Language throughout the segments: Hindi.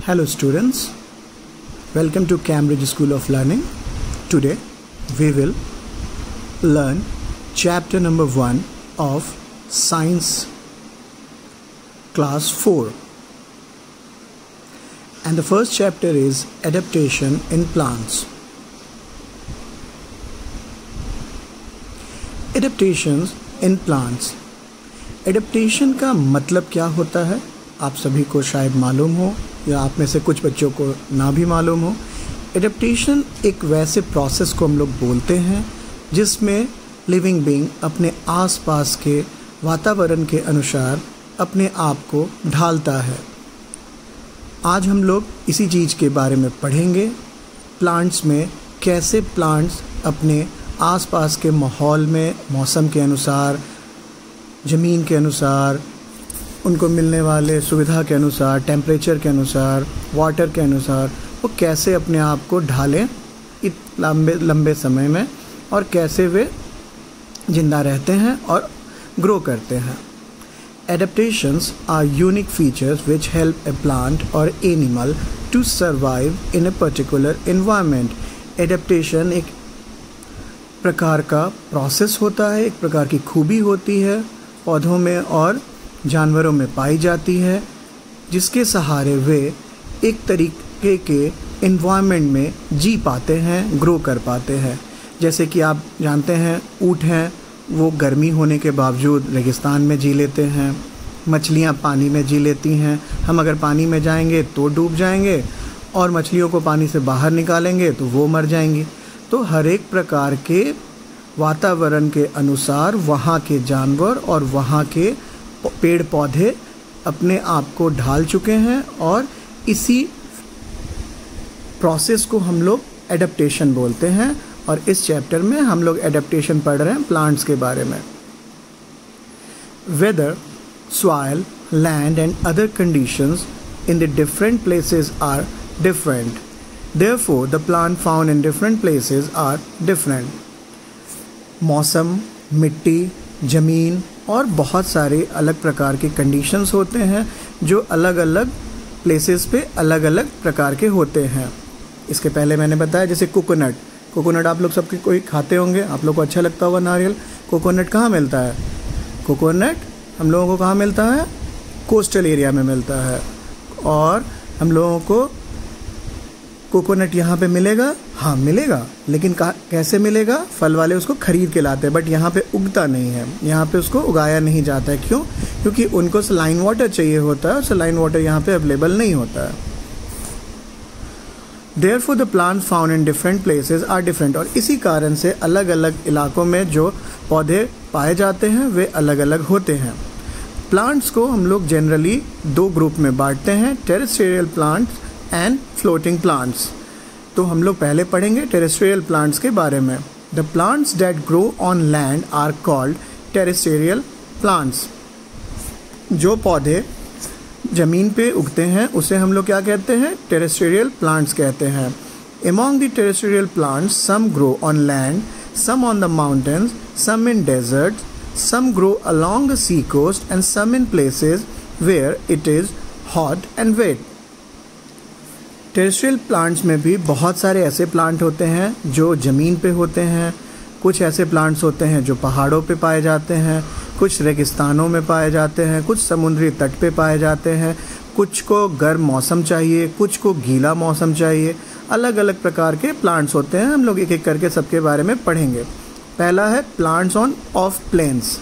Hello students, welcome to Cambridge School of Learning. Today we will learn chapter number 1 of Science class 4. And the first chapter is Adaptation in Plants. Adaptations in Plants. Adaptation का मतलब क्या होता है आप सभी को शायद मालूम हो या आप में से कुछ बच्चों को ना भी मालूम हो। एडेप्टेशन एक वैसे प्रोसेस को हम लोग बोलते हैं जिसमें लिविंग बीइंग अपने आसपास के वातावरण के अनुसार अपने आप को ढालता है। आज हम लोग इसी चीज़ के बारे में पढ़ेंगे, प्लांट्स में कैसे प्लांट्स अपने आसपास के माहौल में मौसम के अनुसार, ज़मीन के अनुसार, उनको मिलने वाले सुविधा के अनुसार, टेम्परेचर के अनुसार, वाटर के अनुसार वो कैसे अपने आप को ढालें लंबे समय में और कैसे वे जिंदा रहते हैं और ग्रो करते हैं। Adaptations are unique features which help a plant or animal to survive in a particular environment. Adaptation एक प्रकार का प्रोसेस होता है, एक प्रकार की खूबी होती है, पौधों में और जानवरों में पाई जाती है, जिसके सहारे वे एक तरीके के एनवायरनमेंट में जी पाते हैं, ग्रो कर पाते हैं। जैसे कि आप जानते हैं ऊँट हैं, वो गर्मी होने के बावजूद रेगिस्तान में जी लेते हैं। मछलियाँ पानी में जी लेती हैं, हम अगर पानी में जाएंगे तो डूब जाएंगे और मछलियों को पानी से बाहर निकालेंगे तो वो मर जाएंगी। तो हर एक प्रकार के वातावरण के अनुसार वहाँ के जानवर और वहाँ के पेड़ पौधे अपने आप को ढाल चुके हैं और इसी प्रोसेस को हम लोग एडेप्टेशन बोलते हैं। और इस चैप्टर में हम लोग एडेप्टेशन पढ़ रहे हैं प्लांट्स के बारे में। Weather, soil, land and other conditions in the different places are different, therefore the plant found in different places are different. मौसम, मिट्टी, ज़मीन और बहुत सारे अलग प्रकार के कंडीशंस होते हैं जो अलग अलग प्लेसेस पे अलग अलग प्रकार के होते हैं। इसके पहले मैंने बताया जैसे कोकोनट आप लोग सबके कोई खाते होंगे, आप लोग को अच्छा लगता होगा नारियल। कोकोनट कहाँ मिलता है? कोकोनट हम लोगों को कहाँ मिलता है? कोस्टल एरिया में मिलता है। और हम लोगों को कोकोनट यहाँ पे मिलेगा? हाँ मिलेगा, लेकिन कैसे मिलेगा? फल वाले उसको खरीद के लाते हैं, बट यहाँ पे उगता नहीं है, यहाँ पे उसको उगाया नहीं जाता है। क्यों? क्योंकि उनको सलाइन वाटर चाहिए होता है और सलाइन वाटर यहाँ पे अवेलेबल नहीं होता है। Therefore the plants found in different places are different. और इसी कारण से अलग अलग इलाकों में जो पौधे पाए जाते हैं वे अलग अलग होते हैं। प्लांट्स को हम लोग जनरली दो ग्रुप में बांटते हैं, terrestrial plants and floating plants. तो हम लोग पहले पढ़ेंगे टेरेस्ट्रियल प्लांट्स के बारे में। The plants that grow on land are called terrestrial plants. जो पौधे ज़मीन पे उगते हैं उसे हम लोग क्या कहते हैं? टेरेस्ट्रियल प्लांट्स कहते हैं। Among the terrestrial plants, some grow on land, some on the mountains, some in deserts, some grow along the sea coast and some in places where it is hot and wet. Terrestrial plants में भी बहुत सारे ऐसे प्लांट होते हैं जो ज़मीन पे होते हैं, कुछ ऐसे प्लांट्स होते हैं जो पहाड़ों पे पाए जाते हैं, कुछ रेगिस्तानों में पाए जाते हैं, कुछ समुद्री तट पे पाए जाते हैं, कुछ को गर्म मौसम चाहिए, कुछ को गीला मौसम चाहिए। अलग अलग प्रकार के प्लांट्स होते हैं, हम लोग एक एक करके सबके बारे में पढ़ेंगे। पहला है प्लांट्स ऑफ प्लेन्स,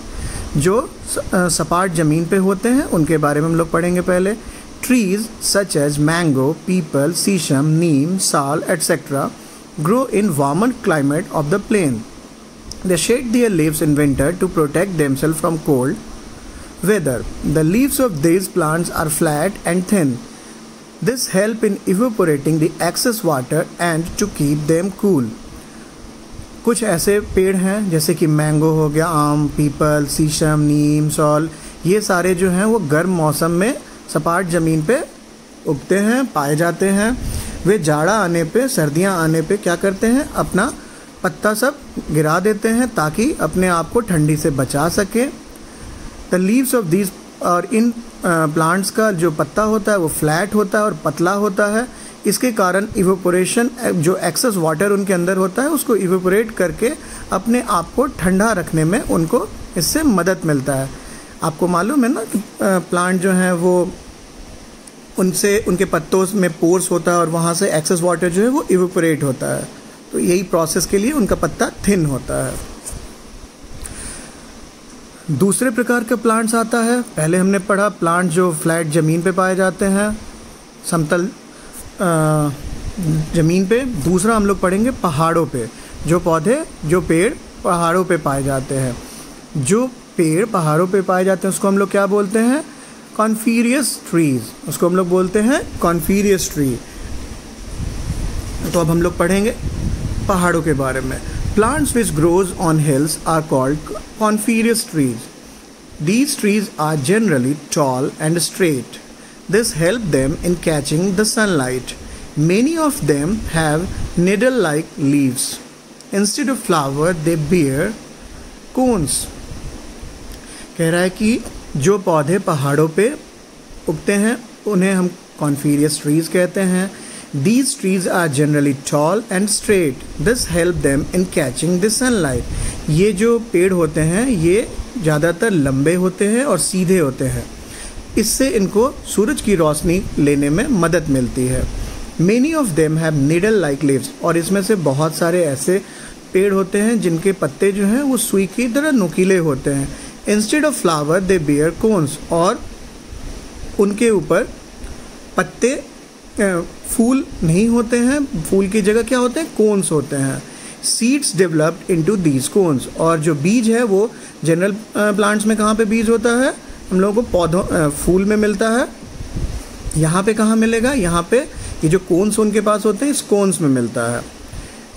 जो सपाट ज़मीन पे होते हैं, उनके बारे में हम लोग पढ़ेंगे पहले। Trees such as mango, peepal, sesame, neem, sal, etc. grow in warmer climate of the plain. They shed their leaves in winter to protect themselves from cold weather. The leaves of these plants are flat and thin. This helps in evaporating the excess water and to keep them cool. कुछ ऐसे पेड़ हैं जैसे कि मैंगो हो गया, आम, पीपल, शीशम, नीम, साल, ये सारे जो हैं वो गर्म मौसम में सपाट ज़मीन पे उगते हैं, पाए जाते हैं। वे जाड़ा आने पे, सर्दियाँ आने पे क्या करते हैं? अपना पत्ता सब गिरा देते हैं ताकि अपने आप को ठंडी से बचा सके। द लीव्स ऑफ दीज और इन प्लांट्स का जो पत्ता होता है वो फ्लैट होता है और पतला होता है। इसके कारण इवेपोरेशन, जो एक्सेस वाटर उनके अंदर होता है उसको इवेपोरेट करके अपने आप को ठंडा रखने में उनको इससे मदद मिलता है। आपको मालूम है ना कि प्लांट जो है वो उनसे, उनके पत्तों में पोर्स होता है और वहाँ से एक्सेस वाटर जो है वो इवेपोरेट होता है। तो यही प्रोसेस के लिए उनका पत्ता थिन होता है। दूसरे प्रकार का प्लांट्स आता है, पहले हमने पढ़ा प्लांट जो फ्लैट ज़मीन पे पाए जाते हैं, समतल ज़मीन पे। दूसरा हम लोग पढ़ेंगे पहाड़ों पे, जो पौधे, जो पेड़ पहाड़ों पे पाए जाते हैं। जो पेड़ पहाड़ों पे पाए जाते हैं उसको हम लोग क्या बोलते हैं? कॉन्फिरियस ट्रीज, उसको हम लोग बोलते हैं कॉन्फिरियस ट्री। तो अब हम लोग पढ़ेंगे पहाड़ों के बारे में। Plants which grows on hills are called coniferous trees. These trees are generally tall and straight. This helps them in catching the sunlight. Many of them have needle-like leaves. Instead of flower, they bear cones. कह रहा है कि जो पौधे पहाड़ों पे उगते हैं उन्हें हम कॉन्फिरियस ट्रीज कहते हैं। These trees are generally tall and straight. This helps them in catching the sunlight. ये जो पेड़ होते हैं ये ज़्यादातर लंबे होते हैं और सीधे होते हैं, इससे इनको सूरज की रोशनी लेने में मदद मिलती है। Many of them have needle-like leaves. और इसमें से बहुत सारे ऐसे पेड़ होते हैं जिनके पत्ते जो हैं वो सुई की तरह नुकीले होते हैं। Instead of flower, they bear cones. और उनके ऊपर पत्ते, फूल नहीं होते हैं, फूल की जगह क्या होते हैं? कोन्स होते हैं। Seeds developed into these cones. और जो बीज है वो जनरल प्लांट्स में कहाँ पे बीज होता है? हम लोगों को पौधों, फूल में मिलता है। यहाँ पे कहाँ मिलेगा? यहाँ पे ये जो कोन्स उनके पास होते हैं इस कोन्स में मिलता है।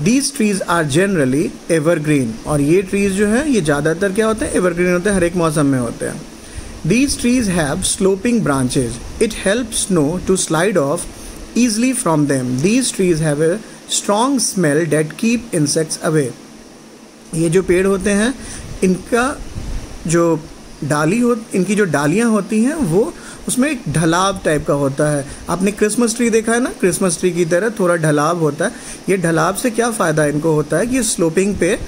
These trees are generally evergreen. और ये ट्रीज जो है ये ज़्यादातर क्या होते हैं? एवरग्रीन होते हैं, हर एक मौसम में होते हैं। These trees have sloping branches. It helps snow to slide off easily from them. These trees have a strong smell that keep insects away. ये जो पेड़ होते हैं इनका जो इनकी जो डालियाँ होती हैं वो उसमें एक ढलाव टाइप का होता है। आपने क्रिसमस ट्री देखा है ना? क्रिसमस ट्री की तरह थोड़ा ढलाव होता है। ये ढलाव से क्या फ़ायदा इनको होता है कि स्लोपिंग पे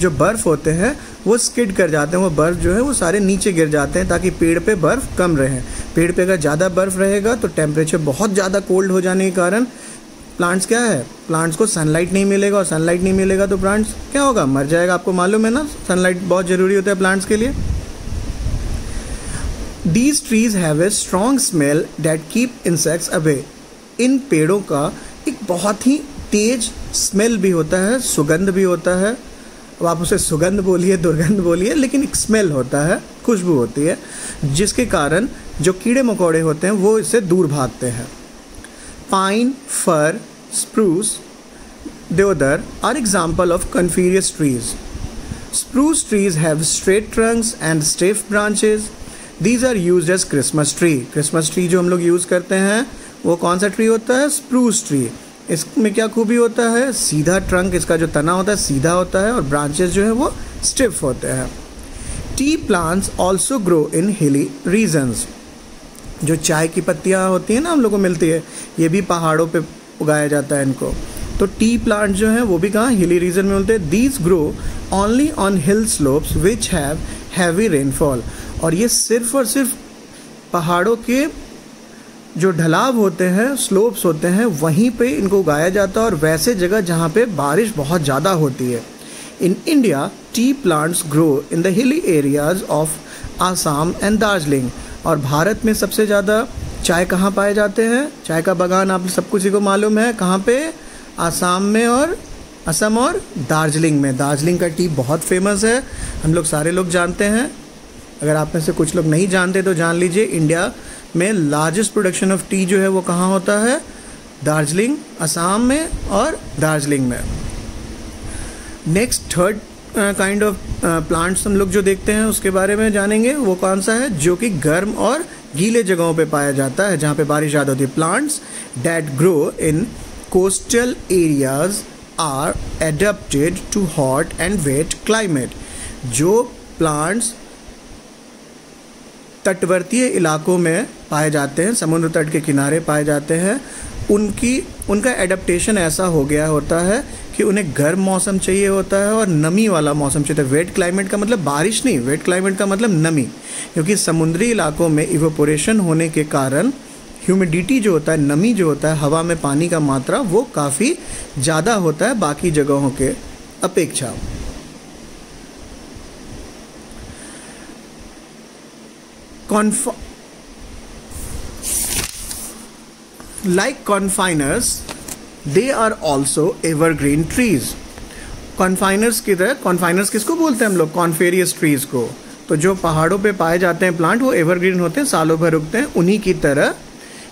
जो बर्फ़ होते हैं वो स्किड कर जाते हैं, वो बर्फ़ जो है वो सारे नीचे गिर जाते हैं ताकि पेड़ पे बर्फ़ कम रहे। पेड़ पे अगर ज़्यादा बर्फ़ रहेगा तो टेम्परेचर बहुत ज़्यादा कोल्ड हो जाने के कारण प्लांट्स क्या है? प्लांट्स को सनलाइट नहीं मिलेगा, और सनलाइट नहीं मिलेगा तो प्लांट्स क्या होगा? मर जाएगा। आपको मालूम है ना सनलाइट बहुत ज़रूरी होता है प्लांट्स के लिए। These trees have a strong smell that keep insects away. इन पेड़ों का एक बहुत ही तेज स्मेल भी होता है, सुगंध भी होता है। अब आप उसे सुगंध बोलिए, दुर्गंध बोलिए, लेकिन एक स्मेल होता है, खुशबू होती है, जिसके कारण जो कीड़े मकोड़े होते हैं वो इससे दूर भागते हैं। Pine, fir, spruce, deodar are example of coniferous trees. Spruce trees have straight trunks and stiff branches. These are used as Christmas tree. Christmas tree जो हम लोग यूज़ करते हैं वो कौन सा ट्री होता है? Spruce tree. इसमें क्या खूबी होता है? सीधा ट्रंक, इसका जो तना होता है सीधा होता है और ब्रांचेस जो है वो स्टिफ होते हैं। Tea plants also grow in hilly regions. जो चाय की पत्तियाँ होती हैं ना हम लोग को मिलती है, ये भी पहाड़ों पे उगाया जाता है इनको। तो टी प्लांट जो है वो भी कहाँ? हिली रीजन में मिलते हैं। These grow only on hill slopes which have heavy rainfall. और ये सिर्फ और सिर्फ पहाड़ों के जो ढलाव होते हैं, स्लोप्स होते हैं, वहीं पे इनको उगाया जाता है और वैसे जगह जहाँ पे बारिश बहुत ज़्यादा होती है। In India T plants grow in the hilly areas of Assam and Darjeeling. और भारत में सबसे ज़्यादा चाय कहाँ पाए जाते हैं? चाय का बागान आप सब किसी को मालूम है कहाँ पे? आसाम में और असम और दार्जिलिंग में। दार्जिलिंग का टी बहुत फेमस है, हम लोग सारे लोग जानते हैं। अगर आप में से कुछ लोग नहीं जानते तो जान लीजिए, इंडिया में लार्जेस्ट प्रोडक्शन ऑफ टी जो है वो कहाँ होता है? दार्जिलिंग, असम में और दार्जिलिंग में। Next third kind of plants हम लोग जो देखते हैं उसके बारे में जानेंगे, वो कौन सा है? जो कि गर्म और गीले जगहों पे पाया जाता है जहाँ पे बारिश ज़्यादा होती है। Plants that grow in coastal areas are adapted to hot and wet climate. जो प्लांट्स तटवर्तीय इलाकों में पाए जाते हैं, समुद्र तट के किनारे पाए जाते हैं, उनका एडेप्टेशन ऐसा हो गया होता है कि उन्हें गर्म मौसम चाहिए होता है और नमी वाला मौसम चाहिए होता है। वेट क्लाइमेट का मतलब बारिश नहीं, वेट क्लाइमेट का मतलब नमी, क्योंकि समुद्री इलाकों में इवेपोरेशन होने के कारण ह्यूमिडिटी जो होता है, नमी जो होता है, हवा में पानी का मात्रा वो काफ़ी ज़्यादा होता है बाकी जगहों के अपेक्षा। Like confiners, they are also evergreen trees. Confiners की तरह, confiners किसको बोलते हैं हम लोग? Coniferous trees को। तो जो पहाड़ों पे पाए जाते हैं प्लांट वो एवरग्रीन होते हैं, सालों भर उगते हैं, उन्हीं की तरह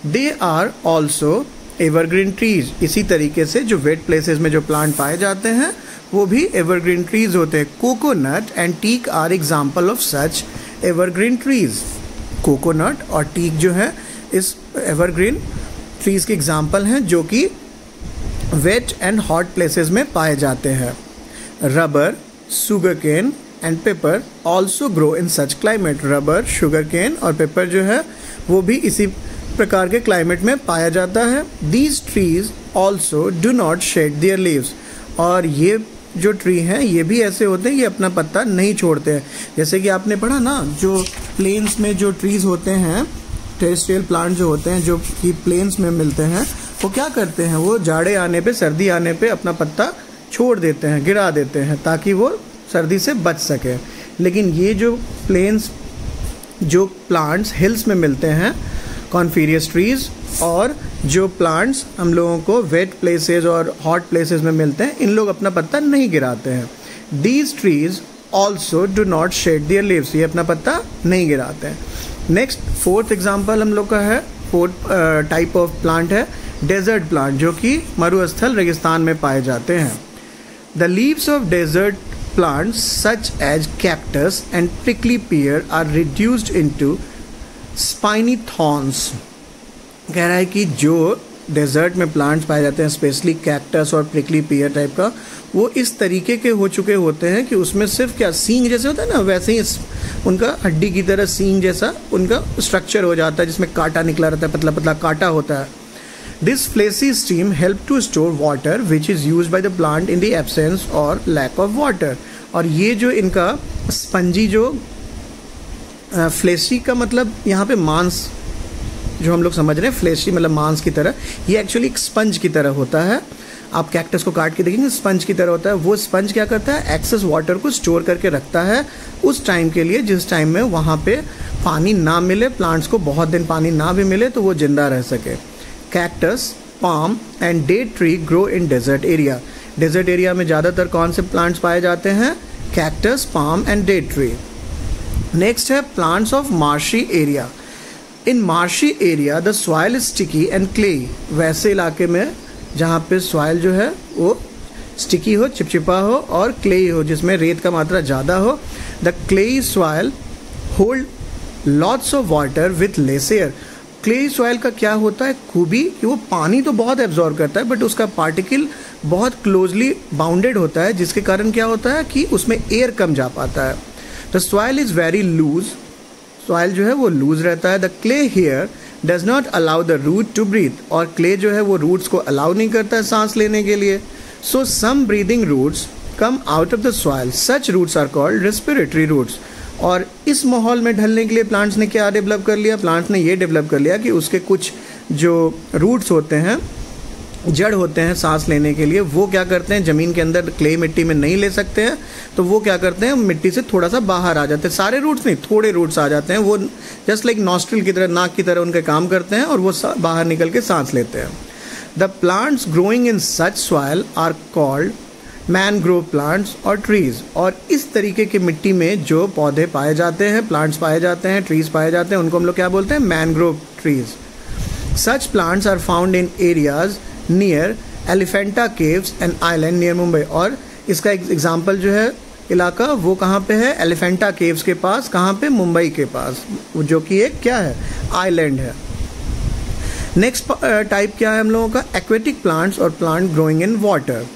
they are also evergreen trees। इसी तरीके से जो वेट प्लेसेस में जो प्लांट पाए जाते हैं वो भी एवरग्रीन ट्रीज होते हैं। Coconut and teak are example of such evergreen trees. Coconut और टीक जो है इस एवरग्रीन ट्रीज के एग्जाम्पल हैं जो कि वेट एंड हॉट प्लेसेस में पाए जाते हैं। Rubber, sugar cane and pepper also grow in such climate. Rubber, sugar cane और पेपर जो है वो भी इसी प्रकार के क्लाइमेट में पाया जाता है। These trees also do not shade there leaves. और ये जो ट्री हैं ये भी ऐसे होते हैं, ये अपना पत्ता नहीं छोड़ते हैं। जैसे कि आपने पढ़ा ना, जो प्लेन्स में जो ट्रीज होते हैं, टेरेस्ट्रियल प्लांट जो होते हैं जो कि प्लेन्स में मिलते हैं, वो क्या करते हैं, वो जाड़े आने पे, सर्दी आने पे अपना पत्ता छोड़ देते हैं, गिरा देते हैं ताकि वो सर्दी से बच सके। लेकिन ये जो प्लेन्स जो प्लांट्स हिल्स में मिलते हैं, कॉन्फीरियस ट्रीज, और जो प्लांट्स हम लोगों को वेट प्लेसेस और हॉट प्लेसेस में मिलते हैं, इन लोग अपना पत्ता नहीं गिराते हैं। These trees also do not shade there leaves. ये अपना पत्ता नहीं गिराते हैं। नेक्स्ट फोर्थ एग्जाम्पल हम लोग का है, फोर्थ टाइप ऑफ प्लांट है डेजर्ट प्लांट, जो कि मरुस्थल रेगिस्तान में पाए जाते हैं। The leaves of desert plants such as cactus and prickly pear are reduced into spiny thorns. कह रहा है कि जो डेजर्ट में प्लांट्स पाए जाते हैं, स्पेशली कैक्टस और प्रिकली पियर टाइप का, वो इस तरीके के हो चुके होते हैं कि उसमें सिर्फ क्या सींग जैसे होता है ना, वैसे ही उनका हड्डी की तरह सींग जैसा उनका स्ट्रक्चर हो जाता है, जिसमें कांटा निकला रहता है, पतला पतला कांटा होता है। This fleshy stem help to store water which is use by the plant in the absence or lack of water. और ये जो इनका स्पंजी जो फ्लेसी का मतलब यहाँ पे मांस जो हम लोग समझ रहे हैं, फ्लेशी मतलब मांस की तरह, ये एक्चुअली एक स्पंज की तरह होता है। आप कैक्टस को काट के देखेंगे, स्पंज की तरह होता है। वो स्पंज क्या करता है, एक्सेस वाटर को स्टोर करके रखता है उस टाइम के लिए जिस टाइम में वहाँ पे पानी ना मिले, प्लांट्स को बहुत दिन पानी ना भी मिले तो वो जिंदा रह सके। Cactus, palm and date tree grow in desert area. Desert area में ज़्यादातर कौन से प्लांट्स पाए जाते हैं? Cactus, palm and date tree. Next है plants of marshy area. In marshy area the soil is sticky and clay. वैसे इलाके में जहाँ पे सॉइल जो है वो स्टिकी हो, चिपचिपा हो, और क्लेई हो जिसमें रेत का मात्रा ज़्यादा हो। The clayey soil hold lots of water with less air. Clayey soil का क्या होता है खूबी कि वो पानी तो बहुत एब्जॉर्ब करता है, बट उसका पार्टिकल बहुत क्लोजली बाउंडेड होता है, जिसके कारण क्या होता है कि उसमें एयर कम जा पाता है। The soil is very loose. Soil जो है वो लूज रहता है। The clay here does not allow the root to breathe. और क्ले जो है वो रूट्स को अलाउ नहीं करता है सांस लेने के लिए। So some breathing roots come out of the soil. Such roots are called respiratory roots. और इस माहौल में ढलने के लिए प्लांट्स ने क्या डेवलप कर लिया? प्लांट्स ने ये डेवलप कर लिया कि उसके कुछ जो रूट्स होते हैं, जड़ होते हैं सांस लेने के लिए, वो क्या करते हैं, ज़मीन के अंदर क्ले मिट्टी में नहीं ले सकते हैं, तो वो क्या करते हैं, मिट्टी से थोड़ा सा बाहर आ जाते हैं। सारे रूट्स नहीं, थोड़े रूट्स आ जाते हैं। वो जस्ट लाइक नॉस्ट्रिल की तरह, नाक की तरह उनके काम करते हैं और वो बाहर निकल के सांस लेते हैं। The plants growing in such soil are called mangrove plants or trees. और इस तरीके की मिट्टी में जो पौधे पाए जाते हैं, प्लांट्स पाए जाते हैं, ट्रीज पाए जाते हैं, उनको हम लोग क्या बोलते हैं? Mangrove trees. Such plants are found in areas near Elephanta caves and island near Mumbai. और इसका एक एग्जाम्पल जो है इलाका वो कहाँ पे है? एलिफेंटा केव्स के पास। कहाँ पे? मुंबई के पास, जो कि एक क्या है? आइलैंड है। नेक्स्ट टाइप क्या है हम लोगों का? एक्वेटिक प्लांट्स और प्लांट ग्रोइंग इन वाटर।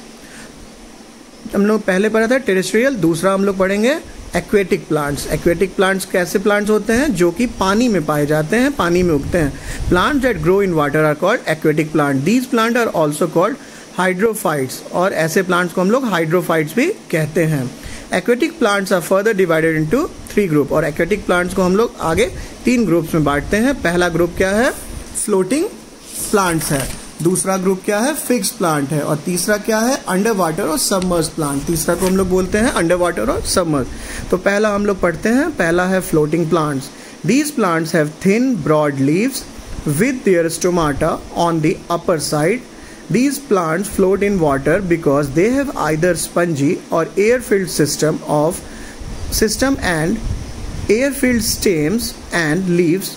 हम लोग पहले पढ़ा था टेरेस्ट्रियल, दूसरा हम लोग पढ़ेंगे एक्वेटिक प्लांट्स। एक्वेटिक प्लांट्स कैसे प्लांट्स होते हैं? जो कि पानी में पाए जाते हैं, पानी में उगते हैं। Plants that grow in water are called aquatic plant. These plant are also called hydrophytes, और ऐसे प्लांट्स को हम लोग हाइड्रोफाइट्स भी कहते हैं। Aquatic plants are further divided into 3 group, और एक्वेटिक प्लांट्स को हम लोग आगे 3 ग्रुप्स में बांटते हैं। पहला ग्रुप क्या है? फ्लोटिंग प्लांट्स है। दूसरा ग्रुप क्या है? फिक्स्ड प्लांट है। और तीसरा क्या है? अंडर वाटर और सबमर्ज प्लांट। तीसरा को हम लोग बोलते हैं अंडर वाटर और सबमर्ज। तो पहला हम लोग पढ़ते हैं, पहला है floating plants. These plants have thin broad leaves with their stomata on the upper side. These plants float in water because they have either spongy or air-filled system and air-filled stems and leaves.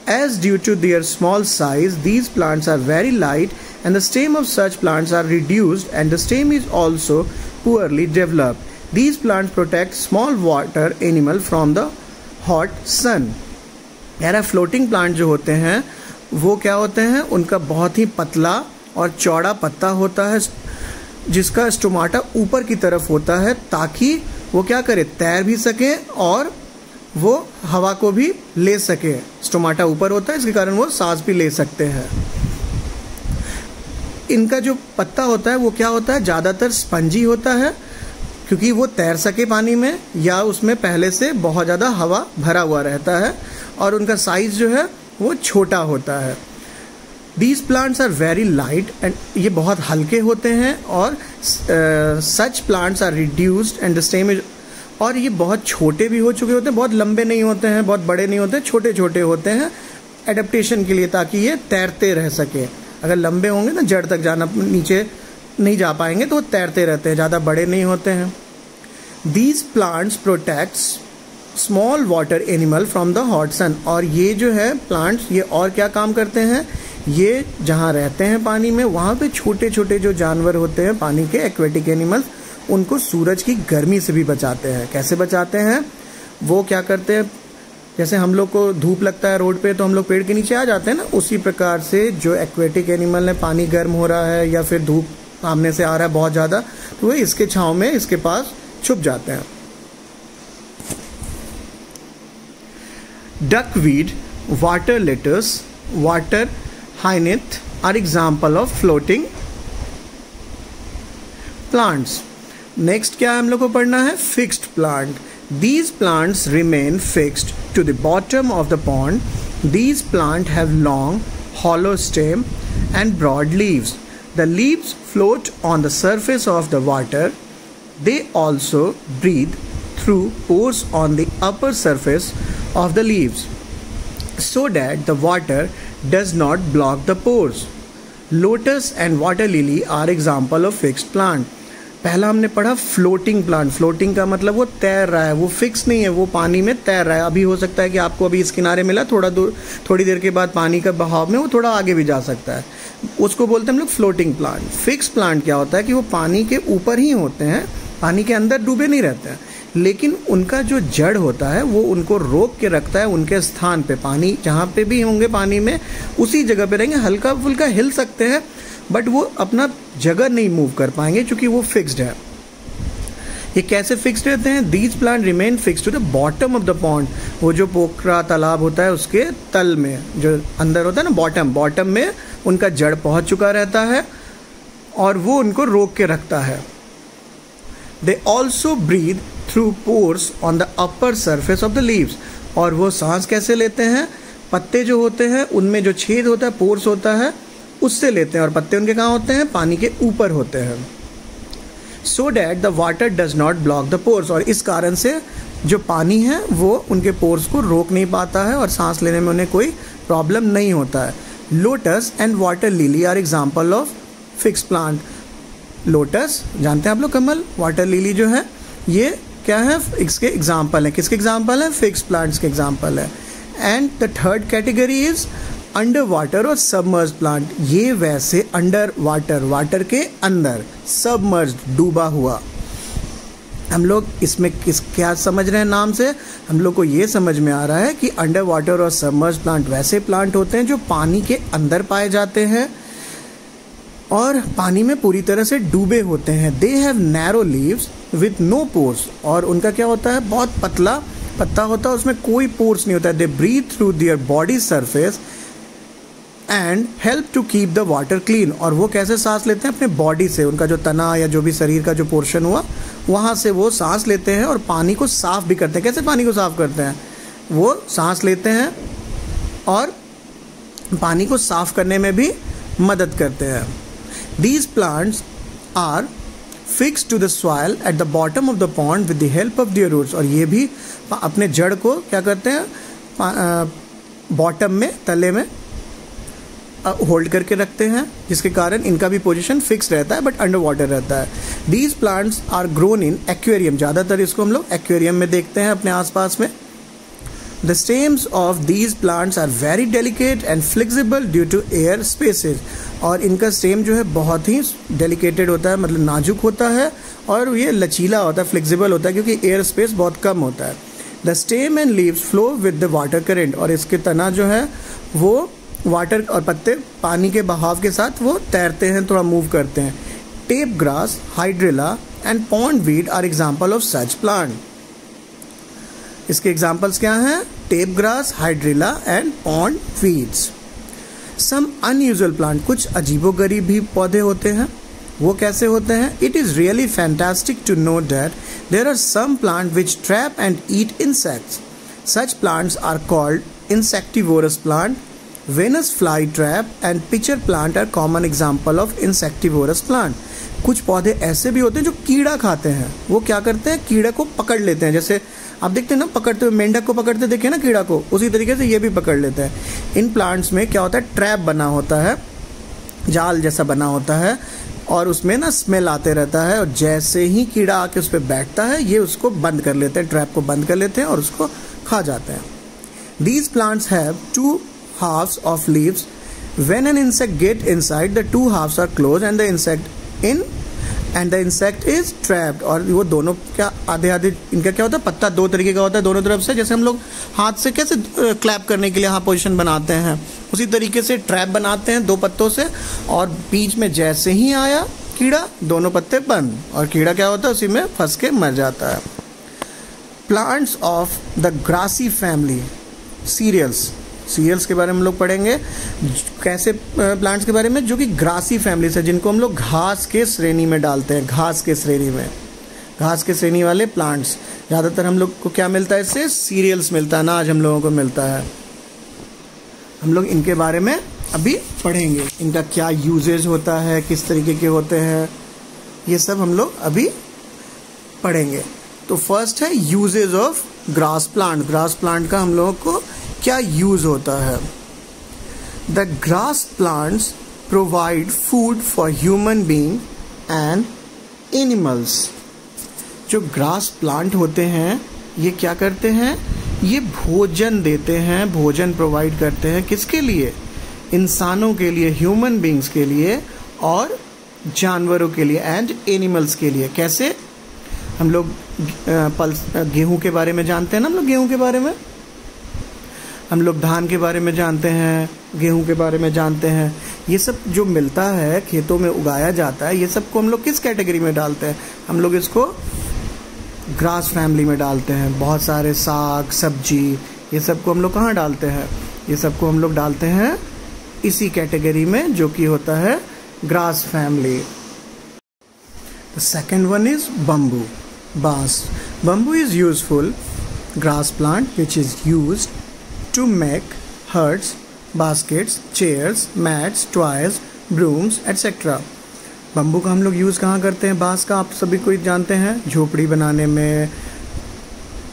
As due to their small size, these plants are very light, and the stem of such plants are reduced, and the stem is also poorly developed. These plants protect small water animal from the hot sun. यार फ्लोटिंग प्लांट जो होते हैं वो क्या होते हैं? उनका बहुत ही पतला और चौड़ा पत्ता होता है जिसका स्टोमाटा ऊपर की तरफ होता है, ताकि वो क्या करे? तैर भी सके और वो हवा को भी ले सके। स्टोमाटा ऊपर होता है, इसके कारण वो सांस भी ले सकते हैं। इनका जो पत्ता होता है वो क्या होता है? ज़्यादातर स्पंजी होता है, क्योंकि वो तैर सके पानी में, या उसमें पहले से बहुत ज़्यादा हवा भरा हुआ रहता है, और उनका साइज जो है वो छोटा होता है। These plants are very light, and ये बहुत हल्के होते हैं, और such plants are reduced and the stem is, और ये बहुत छोटे भी हो चुके होते हैं, बहुत लंबे नहीं होते हैं, बहुत बड़े नहीं होते, छोटे छोटे होते हैं एडेप्टेशन के लिए, ताकि ये तैरते रह सके। अगर लंबे होंगे ना, जड़ तक जाना, नीचे नहीं जा पाएंगे, तो वो तैरते रहते हैं, ज़्यादा बड़े नहीं होते हैं। These plants protects small water animal from the hot sun, और ये जो है प्लांट्स, ये और क्या काम करते हैं? ये जहाँ रहते हैं पानी में, वहाँ पे छोटे छोटे जो जानवर होते हैं पानी के, एक्वेटिक एनिमल्स, उनको सूरज की गर्मी से भी बचाते हैं। कैसे बचाते हैं? वो क्या करते हैं? जैसे हम लोग को धूप लगता है रोड पे, तो हम लोग पेड़ के नीचे आ जाते हैं ना, उसी प्रकार से जो एक्वेटिक एनिमल है, पानी गर्म हो रहा है या फिर धूप सामने से आ रहा है बहुत ज़्यादा, तो वो इसके छाँव में, इसके पास छुप जाते हैं। Duckweed, water lettuce, water hyacinth are example of floating plants. Next क्या हम लोग को पढ़ना है? Fixed plant. These plants remain fixed to the bottom of the pond. These plants have long, hollow stem and broad leaves. The leaves float on the surface of the water. They also breathe through pores on the upper surface of the leaves, so that the water does not block the pores. Lotus and water lily are example of fixed plant. पहला हमने पढ़ा फ्लोटिंग प्लांट। फ्लोटिंग का मतलब वो तैर रहा है, वो फिक्स नहीं है, वो पानी में तैर रहा है। अभी हो सकता है कि आपको अभी इस किनारे मिला, थोड़ी देर के बाद पानी का बहाव में वो थोड़ा आगे भी जा सकता है, उसको बोलते हैं हम लोग फ्लोटिंग प्लांट। फिक्स प्लांट क्या होता है कि वो पानी के ऊपर ही होते हैं, पानी के अंदर डूबे नहीं रहते हैं, लेकिन उनका जो जड़ होता है वो उनको रोक के रखता है उनके स्थान पे। पानी जहाँ पे भी होंगे पानी में, उसी जगह पे रहेंगे, हल्का फुल्का हिल सकते हैं, बट वो अपना जगह नहीं मूव कर पाएंगे, क्योंकि वो फिक्स्ड है। ये कैसे फिक्स्ड रहते हैं? These plant remain fixed to the bottom of the pond. वो जो पोखरा तालाब होता है उसके तल में, जो अंदर होता है ना, बॉटम में उनका जड़ पहुंच चुका रहता है, और वो उनको रोक के रखता है। They also breathe through pores on the upper surface of the leaves. और वो सांस कैसे लेते हैं? पत्ते जो होते हैं उनमें जो छेद होता है, पोर्स होता है, उससे लेते हैं, और पत्ते उनके कहाँ होते हैं? पानी के ऊपर होते हैं। So that the water does not block the pores. और इस कारण से जो पानी है वो उनके पोर्स को रोक नहीं पाता है, और सांस लेने में उन्हें कोई प्रॉब्लम नहीं होता है। Lotus and water lily are example of fix plant. Lotus जानते हैं आप लोग, कमल, वाटर लिली जो है ये क्या है? इसके एग्जाम्पल है। किसके एग्जाम्पल है? फिक्स प्लांट्स के एग्जाम्पल है। And the third category is under water और सबमर्ज प्लांट। ये वैसे अंडर वाटर, वाटर के अंदर, सबमर्ज, डूबा हुआ। हम लोग इसमें क्या समझ रहे हैं नाम से? हम लोग को ये समझ में आ रहा है कि अंडर वाटर और सबमर्ज प्लांट वैसे प्लांट होते हैं जो पानी के अंदर पाए जाते हैं और पानी में पूरी तरह से डूबे होते हैं। They have narrow leaves with no pores, और उनका क्या होता है, बहुत पतला पत्ता होता है, उसमें कोई पोर्स नहीं होता है। They breathe through their body surface and help to keep the water clean. और वो कैसे सांस लेते हैं, अपने बॉडी से, उनका जो तना या जो भी शरीर का जो पोर्शन हुआ वहाँ से वो सांस लेते हैं और पानी को साफ़ भी करते हैं। कैसे पानी को साफ़ करते हैं, वो सांस लेते हैं और पानी को साफ़ करने में भी मदद करते हैं। These plants are fixed to the soil at the bottom of the pond with the help of their roots। और ये भी अपने जड़ को क्या करते हैं, बॉटम में, तले में होल्ड करके रखते हैं, जिसके कारण इनका भी पोजीशन फिक्स रहता है बट अंडर वाटर रहता है। These plants are grown in aquarium। ज़्यादातर इसको हम लोग एक्वेरियम में देखते हैं अपने आसपास में। The stems of these plants are very delicate and flexible due to air spaces। और इनका स्टेम जो है बहुत ही डेलिकेटेड होता है, मतलब नाजुक होता है, और ये लचीला होता है, फ्लेक्सिबल होता है, क्योंकि एयर स्पेस बहुत कम होता है। The stem and leaves flow with the water current. और इसके तना जो है वो वाटर और पत्ते पानी के बहाव के साथ वो तैरते हैं, थोड़ा मूव करते हैं। Tape grass, hydrilla and pond weed are example of such plant. इसके एग्जाम्पल्स क्या हैं, tape grass, hydrilla and pond weeds. Some unusual plant, कुछ अजीबोगरीब भी पौधे होते हैं। वो कैसे होते हैं, it is really fantastic to know that there are some plant which trap and eat insects. Such plants are called insectivorous plant. Venus fly trap and pitcher plant are common example of insectivorous plant. कुछ पौधे ऐसे भी होते हैं जो कीड़ा खाते हैं। वो क्या करते हैं, कीड़े को पकड़ लेते हैं। जैसे आप देखते हैं ना, पकड़ते हुए मेंढक को पकड़ते देखे ना कीड़ा को, उसी तरीके से ये भी पकड़ लेते हैं। इन प्लांट्स में क्या होता है, ट्रैप बना होता है, जाल जैसा बना होता है, और उसमें ना स्मेल आते रहता है, और जैसे ही कीड़ा आके उस पर बैठता है ये उसको बंद कर लेते हैं, ट्रैप को बंद कर लेते हैं और उसको खा जाते हैं। These plants have two halves of leaves. When an insect get inside, the two halves are closed and the insect in and the insect is trapped। और वो दोनों क्या आधे आधे, इनका क्या होता है, पत्ता दो तरीके का होता है दोनों तरफ से। जैसे हम लोग हाथ से कैसे क्लैप करने के लिए हाँ पोजीशन बनाते हैं, उसी तरीके से ट्रैप बनाते हैं दो पत्तों से, और बीच में जैसे ही आया कीड़ा, दोनों पत्ते बंद, और कीड़ा क्या होता है, उसी में फंस के मर जाता है। Plants of the grassy family, cereals के बारे में हम लोग पढ़ेंगे। कैसे प्लांट्स के बारे में, जो कि ग्रासी फैमिली से, जिनको हम लोग घास के श्रेणी में डालते हैं। घास के श्रेणी में, घास के श्रेणी वाले प्लांट्स, ज़्यादातर हम लोग को क्या मिलता है, इससे सीरियल्स मिलता है, अनाज हम लोगों को मिलता है। हम लोग इनके बारे में अभी पढ़ेंगे, इनका क्या यूजेज होता है, किस तरीके के होते हैं, ये सब हम लोग अभी पढ़ेंगे। तो फर्स्ट है uses of grass plant. Grass plant का हम लोगों को क्या यूज होता है। The grass plants provide food for human being and animals. जो ग्रास प्लांट होते हैं ये क्या करते हैं, ये भोजन देते हैं, भोजन प्रोवाइड करते हैं, किसके लिए, इंसानों के लिए, ह्यूमन बीइंग्स के लिए, और जानवरों के लिए, एंड एनिमल्स के लिए। कैसे, हम लोग गेहूं के बारे में जानते हैं ना, हम लोग गेहूं के बारे में, हम लोग धान के बारे में जानते हैं, गेहूं के बारे में जानते हैं। ये सब जो मिलता है, खेतों में उगाया जाता है, ये सब को हम लोग किस कैटेगरी में डालते हैं, हम लोग इसको ग्रास फैमिली में डालते हैं। बहुत सारे साग सब्जी, ये सब को हम लोग कहाँ डालते हैं, ये सब को हम लोग डालते हैं इसी कैटेगरी में, जो कि होता है grass family. The second one is bamboo, बांस। Bamboo is useful grass plant which is used to make huts, baskets, chairs, mats, toys, brooms, etc. Bamboo का हम लोग यूज़ कहाँ करते हैं, बांस का आप सभी कोई जानते हैं, झोपड़ी बनाने में,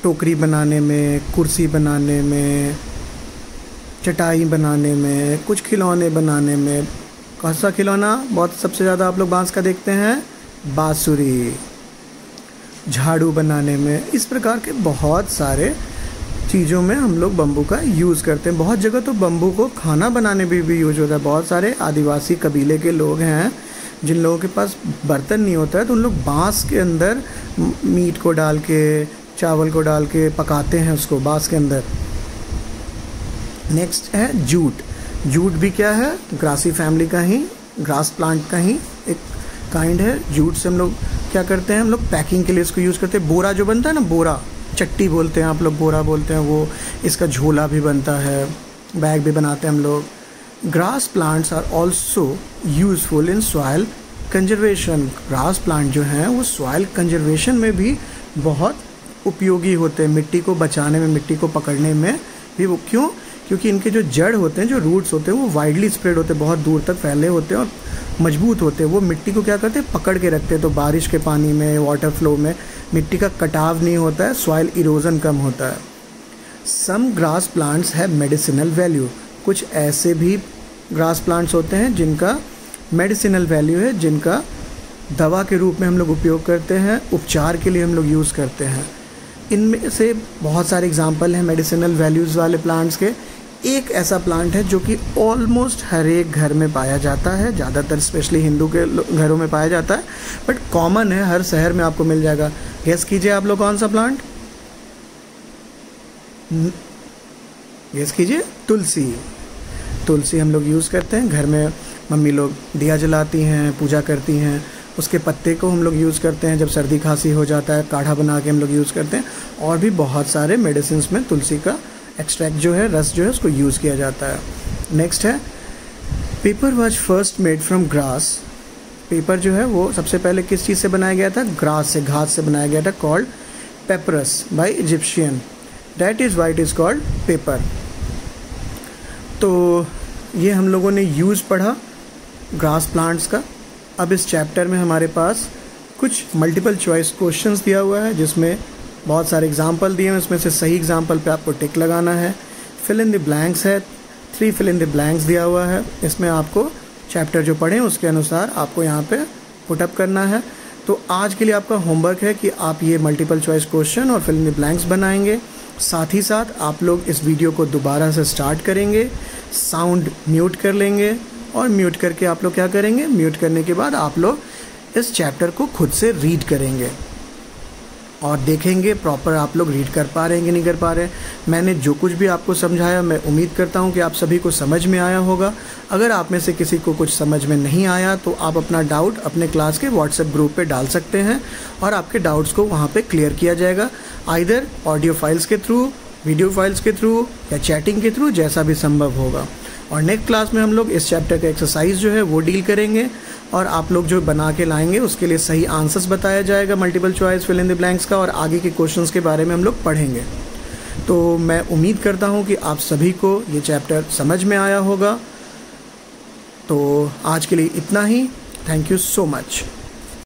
टोकरी बनाने में, कुर्सी बनाने में, चटाई बनाने में, कुछ खिलौने बनाने में। कौन सा खिलौना बहुत सबसे ज़्यादा आप लोग बांस का देखते हैं, बांसुरी। झाड़ू बनाने में, इस प्रकार के बहुत सारे चीज़ों में हम लोग बम्बू का यूज़ करते हैं। बहुत जगह तो बम्बू को खाना बनाने में भी यूज होता है। बहुत सारे आदिवासी कबीले के लोग हैं जिन लोगों के पास बर्तन नहीं होता है, तो उन लोग बांस के अंदर मीट को डाल के, चावल को डाल के पकाते हैं उसको बांस के अंदर। नेक्स्ट है जूट। जूट भी क्या है, ग्रासी फैमिली का ही, ग्रास प्लांट का ही एक काइंड है। जूट से हम लोग क्या करते हैं, हम लोग पैकिंग के लिए इसको यूज़ करते हैं। बोरा जो बनता है ना, बोरा, चट्टी बोलते हैं आप लोग, बोरा बोलते हैं, वो इसका झोला भी बनता है, बैग भी बनाते हैं हम लोग। Grass plants are also useful in soil conservation. Grass plant जो हैं वो सॉइल कंजर्वेशन में भी बहुत उपयोगी होते हैं, मिट्टी को बचाने में, मिट्टी को पकड़ने में भी। वो क्यों? क्योंकि इनके जो जड़ होते हैं, जो रूट्स होते हैं, वो वाइडली स्प्रेड होते हैं, बहुत दूर तक फैले होते हैं और मजबूत होते हैं। वो मिट्टी को क्या करते हैं, पकड़ के रखते हैं। तो बारिश के पानी में, वाटर फ्लो में मिट्टी का कटाव नहीं होता है, सॉइल इरोजन कम होता है। Some grass plants have medicinal value. कुछ ऐसे भी ग्रास प्लांट्स होते हैं जिनका मेडिसिनल वैल्यू है, जिनका दवा के रूप में हम लोग उपयोग करते हैं, उपचार के लिए हम लोग यूज़ करते हैं। इनमें से बहुत सारे एग्जाम्पल हैं मेडिसिनल वैल्यूज़ वाले प्लांट्स के। एक ऐसा प्लांट है जो कि ऑलमोस्ट हर एक घर में पाया जाता है, ज़्यादातर स्पेशली हिंदू के घरों में पाया जाता है, बट कॉमन है, हर शहर में आपको मिल जाएगा। गेस कीजिए आप लोग कौन सा प्लांट? गेस कीजिए, तुलसी। तुलसी हम लोग यूज़ करते हैं घर में, मम्मी लोग दिया जलाती हैं, पूजा करती हैं। उसके पत्ते को हम लोग यूज़ करते हैं जब सर्दी खांसी हो जाता है, काढ़ा बना के हम लोग यूज़ करते हैं। और भी बहुत सारे मेडिसिन में तुलसी का एक्सट्रैक्ट जो है, रस जो है, उसको यूज़ किया जाता है। नेक्स्ट है, paper was first made from grass. Paper जो है वो सबसे पहले किस चीज़ से बनाया गया था? ग्रास से, घास से बनाया गया था, called papyrus by Egyptian. That is why it is called paper. तो ये हम लोगों ने यूज़ पढ़ा ग्रास प्लांट्स का। अब इस चैप्टर में हमारे पास कुछ मल्टीपल चॉइस क्वेश्चंस दिया हुआ है, जिसमें बहुत सारे एग्जाम्पल दिए हैं। उसमें से सही एग्जाम्पल पे आपको टिक लगाना है। फिल इन द ब्लैंक्स है, 3 फिल इन द ब्लैंक्स दिया हुआ है। इसमें आपको चैप्टर जो पढ़ें उसके अनुसार आपको यहाँ पे पुटअप करना है। तो आज के लिए आपका होमवर्क है कि आप ये मल्टीपल चॉइस क्वेश्चन और फिल इन द ब्लैंक्स बनाएंगे। साथ ही साथ आप लोग इस वीडियो को दोबारा से स्टार्ट करेंगे, साउंड म्यूट कर लेंगे और म्यूट करके आप लोग क्या करेंगे, म्यूट करने के बाद आप लोग इस चैप्टर को खुद से रीड करेंगे और देखेंगे प्रॉपर आप लोग रीड कर पा रहे हैं कि नहीं कर पा रहे हैं। मैंने जो कुछ भी आपको समझाया, मैं उम्मीद करता हूं कि आप सभी को समझ में आया होगा। अगर आप में से किसी को कुछ समझ में नहीं आया तो आप अपना डाउट अपने क्लास के व्हाट्सएप ग्रुप पे डाल सकते हैं और आपके डाउट्स को वहां पे क्लियर किया जाएगा, आइदर ऑडियो फाइल्स के थ्रू, वीडियो फाइल्स के थ्रू या चैटिंग के थ्रू, जैसा भी संभव होगा। और नेक्स्ट क्लास में हम लोग इस चैप्टर का एक्सरसाइज जो है वो डील करेंगे और आप लोग जो बना के लाएंगे उसके लिए सही आंसर्स बताया जाएगा, multiple choice, fill in the blanks का, और आगे के क्वेश्चंस के बारे में हम लोग पढ़ेंगे। तो मैं उम्मीद करता हूँ कि आप सभी को ये चैप्टर समझ में आया होगा। तो आज के लिए इतना ही। Thank you so much.